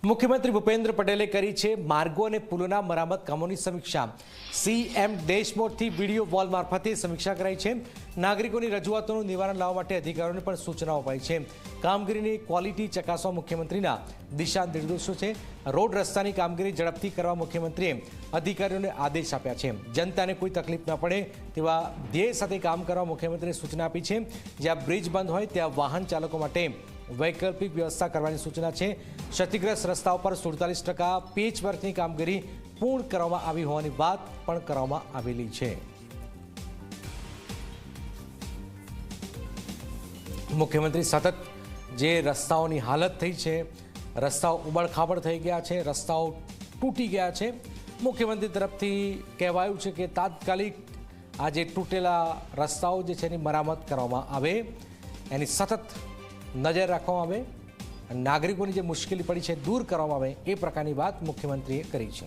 મુખ્યમંત્રી ભૂપેન્દ્ર પટેલે કરી છે માર્ગો અને પુલોના મરામત કામોની સમીક્ષા। સીએમ ડેશબોર્ડથી વિડીયો વોલ મારફતે સમીક્ષા કરાઈ છે। નાગરિકોની રજૂઆતોનું નિવારણ લાવવા માટે અધિકારીઓને પણ સૂચનાઓ અપાઈ છે। કામગીરીની ક્વોલિટી ચકાસવા મુખ્યમંત્રીના દિશા નિર્દેશો છે। રોડ રસ્તાની કામગીરી ઝડપથી કરવા મુખ્યમંત્રીએ અધિકારીઓને આદેશ આપ્યા છે। જનતાને કોઈ તકલીફ ન પડે તેવા ધ્યેય સાથે કામ કરવા મુખ્યમંત્રીએ સૂચના આપી છે। જ્યાં બ્રિજ બંધ હોય ત્યાં વાહન ચાલકો માટે વૈકલ્પિક વ્યવસ્થા કરવાની સૂચના છે। ક્ષતિગ્રસ્ત રસ્તાઓ પર 47% પેચવર્કની કામગીરી પૂર્ણ કરવામાં આવી હોવાની વાત પણ કરવામાં આવેલી છે। મુખ્યમંત્રી સતત જે રસ્તાઓની હાલત થઈ છે, રસ્તાઓ ઉબડખાબડ થઈ ગયા છે, રસ્તાઓ તૂટી ગયા છે, મુખ્યમંત્રી તરફથી કહેવાયું છે કે તાત્કાલિક આ જે તૂટેલા રસ્તાઓ જે છે એની મરામત કરવામાં આવે, એની સતત નજર રાખવામાં આવે, નાગરિકોની જે મુશ્કેલી પડી છે દૂર કરવામાં આવે, એ પ્રકારની વાત મુખ્યમંત્રીએ કરી છે।